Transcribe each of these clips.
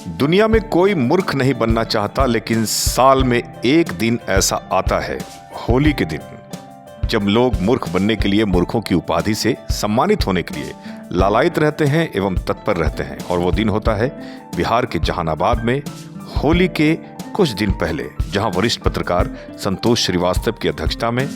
दुनिया में कोई मूर्ख नहीं बनना चाहता, लेकिन साल में एक दिन ऐसा आता है, होली के दिन, जब लोग मूर्ख बनने के लिए, मूर्खों की उपाधि से सम्मानित होने के लिए लालायित रहते हैं एवं तत्पर रहते हैं। और वो दिन होता है बिहार के जहानाबाद में होली के कुछ दिन पहले, जहां वरिष्ठ पत्रकार संतोष श्रीवास्तव की अध्यक्षता में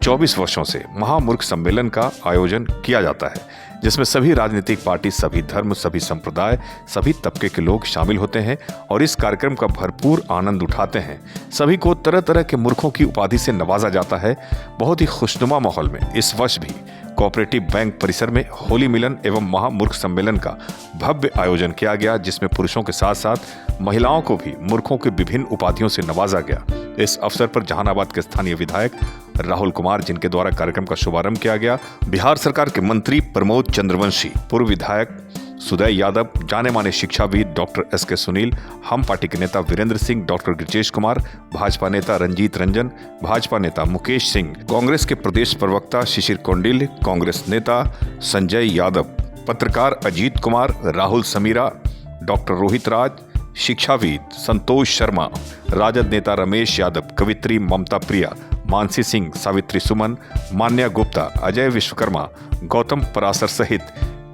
24 वर्षों से महामूर्ख सम्मेलन का आयोजन किया जाता है, जिसमें सभी राजनीतिक पार्टी, सभी धर्म, सभी संप्रदाय, सभी तबके के लोग शामिल होते हैं और इस कार्यक्रम का भरपूर आनंद उठाते हैं। सभी को तरह तरह के मूर्खों की उपाधि से नवाजा जाता है। बहुत ही खुशनुमा माहौल में इस वर्ष भी कोऑपरेटिव बैंक परिसर में होली मिलन एवं महामूर्ख सम्मेलन का भव्य आयोजन किया गया, जिसमें पुरुषों के साथ साथ महिलाओं को भी मूर्खों के विभिन्न उपाधियों से नवाजा गया। इस अवसर पर जहानाबाद के स्थानीय विधायक राहुल कुमार, जिनके द्वारा कार्यक्रम का शुभारंभ किया गया, बिहार सरकार के मंत्री प्रमोद चंद्रवंशी, पूर्व विधायक सुदय यादव, जाने माने शिक्षाविद डॉक्टर एस.के. सुनील, हम पार्टी के नेता वीरेंद्र सिंह, डॉक्टर गिरिजेश कुमार, भाजपा नेता रंजीत रंजन, भाजपा नेता मुकेश सिंह, कांग्रेस के प्रदेश प्रवक्ता शिशिर कौंडिल्य, कांग्रेस नेता संजय यादव, पत्रकार अजीत कुमार, राहुल समीरा, डॉक्टर रोहित राज, शिक्षाविद संतोष शर्मा, राजद नेता रमेश यादव, कवित्री ममता प्रिया, मानसी सिंह, सावित्री सुमन, मान्या गुप्ता, अजय विश्वकर्मा, गौतम परासर सहित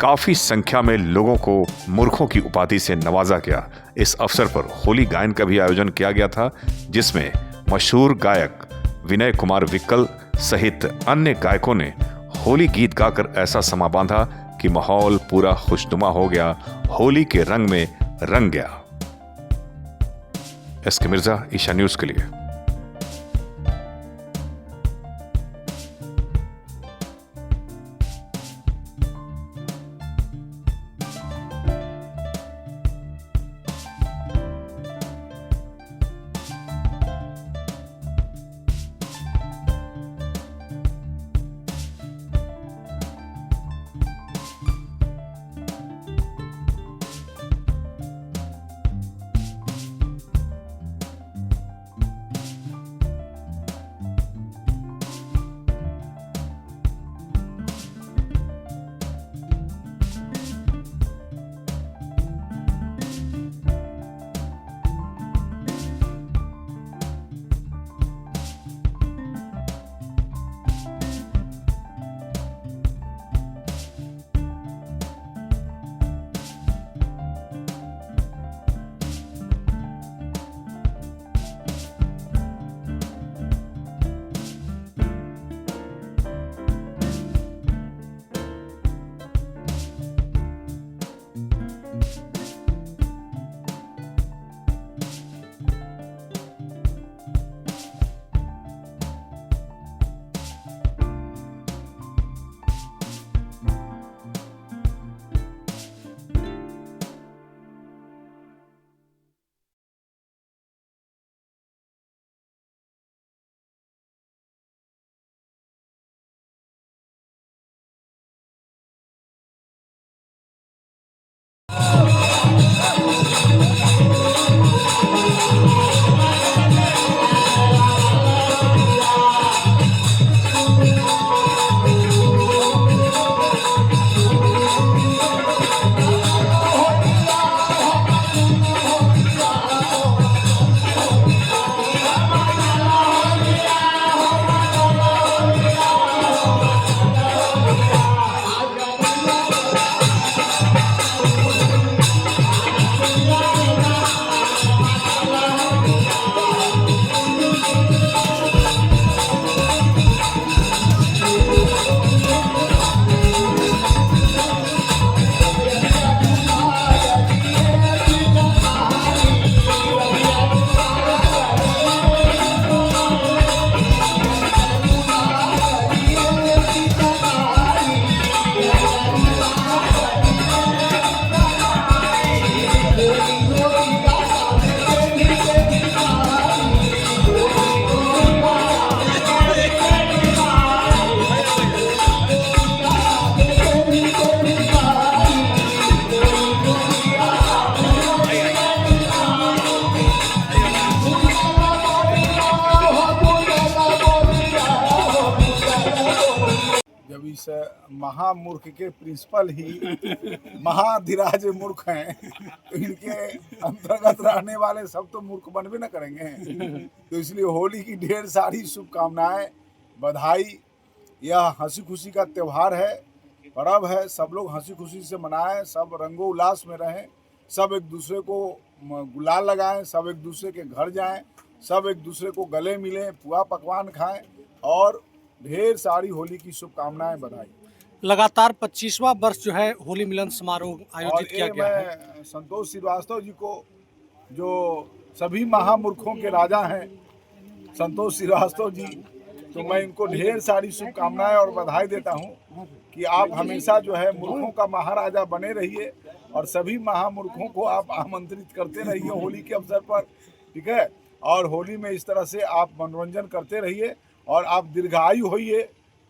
काफी संख्या में लोगों को मूर्खों की उपाधि से नवाजा गया। इस अवसर पर होली गायन का भी आयोजन किया गया था, जिसमें मशहूर गायक विनय कुमार विक्कल सहित अन्य गायकों ने होली गीत गाकर ऐसा समा बांधा कि माहौल पूरा खुशनुमा हो गया, होली के रंग में रंग गया। एस.के. मिर्जा, ईशा न्यूज के लिए। महामूर्ख के प्रिंसिपल ही महाधिराज मूर्ख हैं, तो इनके अंतर्गत रहने वाले सब तो मूर्ख बनबे न करेंगे। तो इसलिए होली की ढेर सारी शुभकामनाएं, बधाई। यह हंसी खुशी का त्यौहार है, पर्व है, सब लोग हंसी खुशी से मनाएं, सब रंगो उल्लास में रहें, सब एक दूसरे को गुलाल लगाएं, सब एक दूसरे के घर जाएं, सब एक दूसरे को गले मिलें, पुआ पकवान खाएं और ढेर सारी होली की शुभकामनाएं, बधाई। लगातार 25वां वर्ष जो है होली मिलन समारोह आयोजित किया गया है। मैं संतोष श्रीवास्तव जी को, जो सभी महामूर्खों के राजा हैं, संतोष श्रीवास्तव जी, तो मैं इनको ढेर सारी शुभकामनाएं और बधाई देता हूं कि आप हमेशा जो है मूर्खों का महाराजा बने रहिए और सभी महामूर्खों को आप आमंत्रित करते रहिए होली के अवसर पर, ठीक है। और होली में इस तरह से आप मनोरंजन करते रहिए और आप दीर्घायु होइए,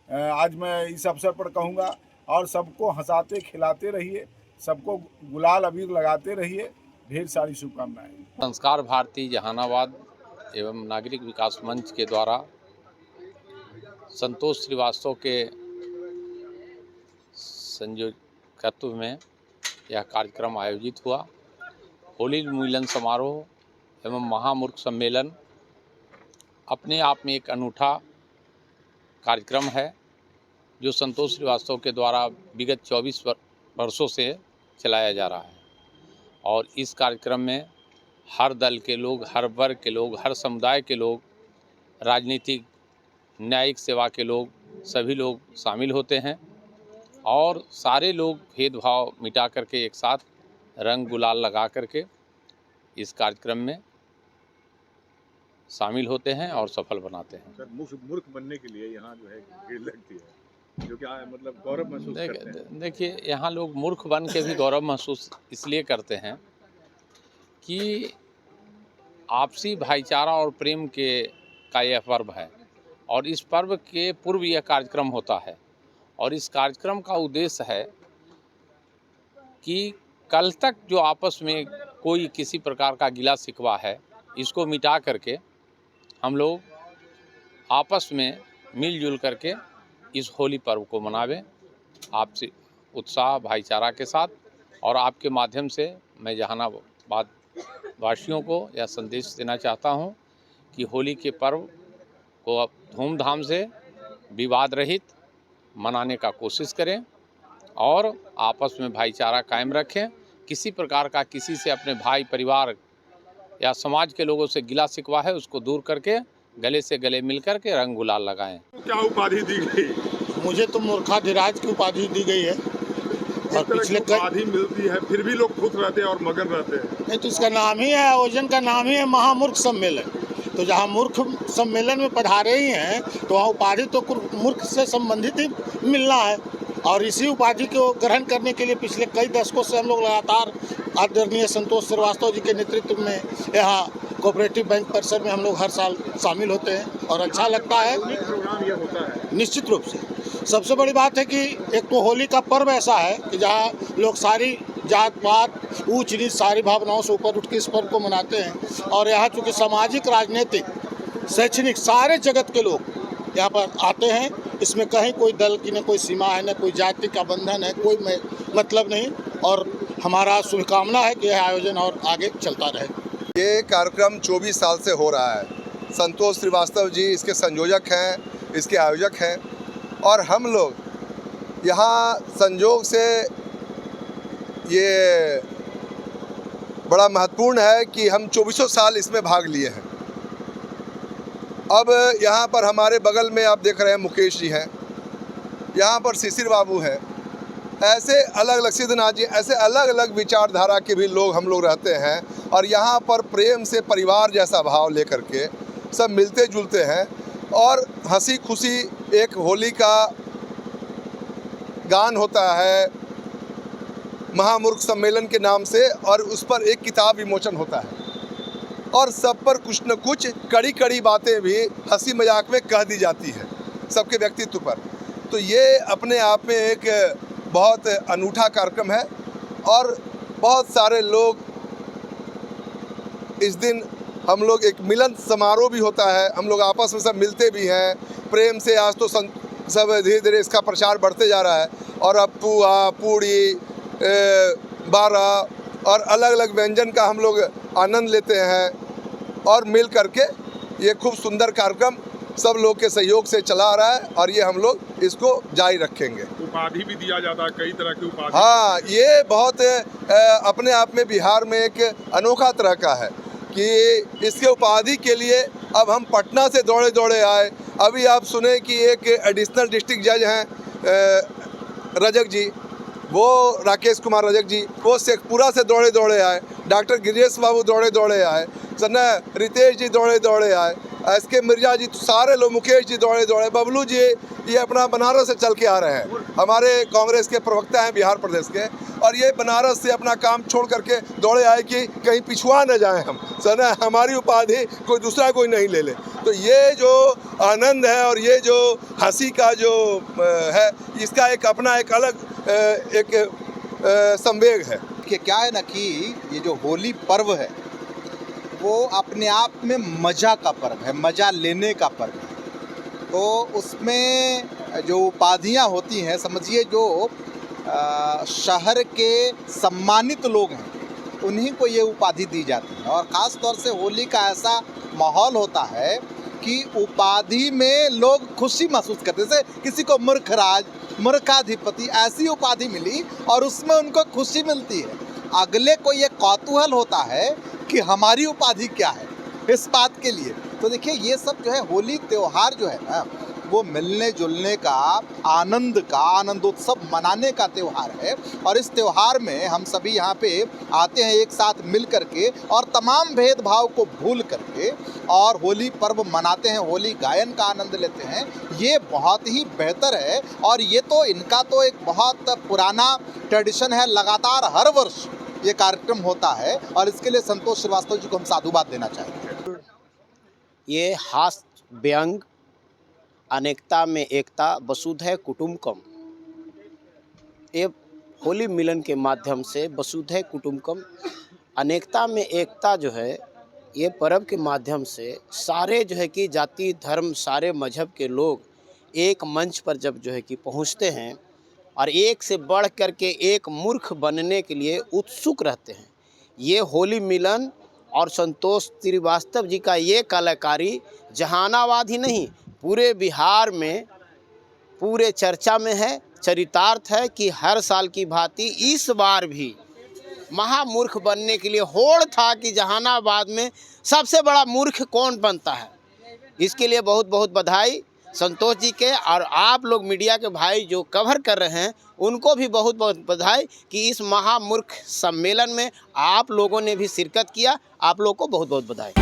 आज मैं इस अवसर पर कहूँगा। और सबको हंसाते खिलाते रहिए, सबको गुलाल अबीर लगाते रहिए। ढेर सारी शुभकामनाएं। संस्कार भारती जहानाबाद एवं नागरिक विकास मंच के द्वारा संतोष श्रीवास्तव के संयोजकत्व में यह कार्यक्रम आयोजित हुआ। होली मिलन समारोह एवं महामूर्ख सम्मेलन अपने आप में एक अनूठा कार्यक्रम है, जो संतोष श्रीवास्तव के द्वारा विगत 24 वर्षों से चलाया जा रहा है। और इस कार्यक्रम में हर दल के लोग, हर वर्ग के लोग, हर समुदाय के लोग, राजनीतिक न्यायिक सेवा के लोग, सभी लोग शामिल होते हैं और सारे लोग भेदभाव मिटा करके एक साथ रंग गुलाल लगा करके इस कार्यक्रम में शामिल होते हैं और सफल बनाते हैं। सर, मूर्ख बनने के लिए यहाँ जो है भीड़ लगती है, जो क्या मतलब गौरव महसूस करते हैं। देखिए, यहाँ लोग मूर्ख बन के भी गौरव महसूस इसलिए करते हैं कि आपसी भाईचारा और प्रेम का यह पर्व है और इस पर्व के पूर्व यह कार्यक्रम होता है। और इस कार्यक्रम का उद्देश्य है कि कल तक जो आपस में कोई किसी प्रकार का गिला शिकवा है, इसको मिटा करके हम लोग आपस में मिलजुल करके इस होली पर्व को मनावें, आपसी उत्साह भाईचारा के साथ। और आपके माध्यम से मैं जहानाबाद वासियों को यह संदेश देना चाहता हूं कि होली के पर्व को अब धूमधाम से विवाद रहित मनाने का कोशिश करें और आपस में भाईचारा कायम रखें। किसी प्रकार का किसी से अपने भाई परिवार या समाज के लोगों से गिला शिकवा है, उसको दूर करके गले से गले मिलकर के रंग गुलाल लगाएं। क्या उपाधि दी गई? मुझे तो मूर्खाधिराज की उपाधि दी गई है। और पिछले उपाधि मिलती है फिर भी लोग खुश रहते हैं और मगन रहते हैं। नहीं तो इसका नाम ही है, आयोजन का नाम ही है महामूर्ख सम्मेलन। तो जहाँ मूर्ख सम्मेलन में पधारे ही हैं तो वहाँ उपाधि तो मूर्ख से संबंधित ही मिलना है। और इसी उपाधि को ग्रहण करने के लिए पिछले कई दशकों से हम लोग लगातार आदरणीय संतोष श्रीवास्तव जी के नेतृत्व में यहाँ कोऑपरेटिव बैंक परिसर में हम लोग हर साल शामिल होते हैं और अच्छा लगता है। प्रोग्राम ये होता है निश्चित रूप से सबसे बड़ी बात है कि एक तो होली का पर्व ऐसा है कि जहाँ लोग सारी जात पात ऊंच नीच सारी भावनाओं से ऊपर उठ के इस पर्व को मनाते हैं। और यहाँ चूँकि सामाजिक, राजनीतिक, शैक्षणिक सारे जगत के लोग यहाँ पर आते हैं। इसमें कहीं कोई दल की न कोई सीमा है, न कोई जाति का बंधन है, कोई मतलब नहीं। और हमारा शुभकामना है कि यह आयोजन और आगे चलता रहे। ये कार्यक्रम 24 साल से हो रहा है। संतोष श्रीवास्तव जी इसके संयोजक हैं, इसके आयोजक हैं और हम लोग यहाँ संयोग से ये बड़ा महत्वपूर्ण है कि हम 24 साल इसमें भाग लिए हैं। अब यहाँ पर हमारे बगल में आप देख रहे हैं मुकेश जी हैं, यहाँ पर शिशिर बाबू हैं, ऐसे अलग अलग सिद्धनाथ जी, ऐसे अलग अलग विचारधारा के भी लोग हम लोग रहते हैं। और यहाँ पर प्रेम से परिवार जैसा भाव लेकर के सब मिलते जुलते हैं और हंसी खुशी एक होली का गान होता है महामूर्ख सम्मेलन के नाम से और उस पर एक किताब विमोचन होता है और सब पर कुछ न कुछ कड़ी कड़ी बातें भी हंसी मजाक में कह दी जाती है सबके व्यक्तित्व पर। तो ये अपने आप में एक बहुत अनूठा कार्यक्रम है और बहुत सारे लोग इस दिन हम लोग एक मिलन समारोह भी होता है, हम लोग आपस में सब मिलते भी हैं प्रेम से। आज तो सब धीरे धीरे इसका प्रचार बढ़ते जा रहा है। और अब पुआ, पूड़ी, बारा और अलग अलग व्यंजन का हम लोग आनंद लेते हैं और मिल करके ये खूब सुंदर कार्यक्रम सब लोग के सहयोग से चला आ रहा है और ये हम लोग इसको जारी रखेंगे। उपाधि भी दिया जाता है, कई तरह की उपाधि। हाँ, ये बहुत अपने आप में बिहार में एक अनोखा तरह का है कि इसके उपाधि के लिए अब हम पटना से दौड़े दौड़े आए। अभी आप सुने कि एक एडिशनल डिस्ट्रिक्ट जज हैं रजक जी, वो राकेश कुमार रजक जी, वो शेखपुरा से दौड़े दौड़े आए। डॉक्टर गिरीश बाबू दौड़े दौड़े आए, सन्ना रितेश जी दौड़े दौड़े आए, एस.के. मिर्जा जी, तो सारे लोग, मुकेश जी दौड़े दौड़े, बबलू जी ये अपना बनारस से चल के आ रहे हैं, हमारे कांग्रेस के प्रवक्ता हैं बिहार प्रदेश के, और ये बनारस से अपना काम छोड़ करके दौड़े आए कि कहीं पिछुआ न जाएं हम, सना हमारी उपाधि कोई दूसरा कोई नहीं ले ले। तो ये जो आनंद है और ये जो हंसी का जो है, इसका एक अपना एक अलग एक संवेग है। कि क्या है ना कि ये जो होली पर्व है वो अपने आप में मज़ा का पर्व है, मज़ा लेने का पर्व है। तो उसमें जो उपाधियाँ होती हैं, समझिए जो शहर के सम्मानित लोग हैं उन्हीं को ये उपाधि दी जाती है। और ख़ास तौर से होली का ऐसा माहौल होता है कि उपाधि में लोग खुशी महसूस करते हैं। जैसे किसी को मूर्खराज, मूर्खाधिपति ऐसी उपाधि मिली और उसमें उनको खुशी मिलती है। अगले को ये कौतूहल होता है कि हमारी उपाधि क्या है इस बात के लिए। तो देखिए ये सब जो है होली त्यौहार जो है ना, वो मिलने जुलने का, आनंदोत्सव मनाने का त्यौहार है। और इस त्यौहार में हम सभी यहाँ पे आते हैं एक साथ मिल करके और तमाम भेदभाव को भूल करके और होली पर्व मनाते हैं, होली गायन का आनंद लेते हैं। ये बहुत ही बेहतर है और ये तो इनका तो एक बहुत पुराना ट्रेडिशन है, लगातार हर वर्ष ये कार्यक्रम होता है और इसके लिए संतोष श्रीवास्तव जी को हम साधुवाद देना चाहेंगे। ये हास्य व्यंग, अनेकता में एकता, वसुधैव कुटुम्बकम, ये होली मिलन के माध्यम से वसुधैव कुटुम्बकम, अनेकता में एकता जो है, ये पर्व के माध्यम से सारे जो है कि जाति धर्म, सारे मजहब के लोग एक मंच पर जब जो है कि पहुंचते हैं और एक से बढ़ कर के एक मूर्ख बनने के लिए उत्सुक रहते हैं। ये होली मिलन और संतोष श्रीवास्तव जी का ये कलाकारी जहानाबाद ही नहीं, पूरे बिहार में पूरे चर्चा में है, चरितार्थ है कि हर साल की भांति इस बार भी महामूर्ख बनने के लिए होड़ था कि जहानाबाद में सबसे बड़ा मूर्ख कौन बनता है। इसके लिए बहुत बहुत बधाई संतोष जी के, और आप लोग मीडिया के भाई जो कवर कर रहे हैं उनको भी बहुत बहुत बधाई कि इस महामूर्ख सम्मेलन में आप लोगों ने भी शिरकत किया। आप लोग को बहुत बहुत बधाई।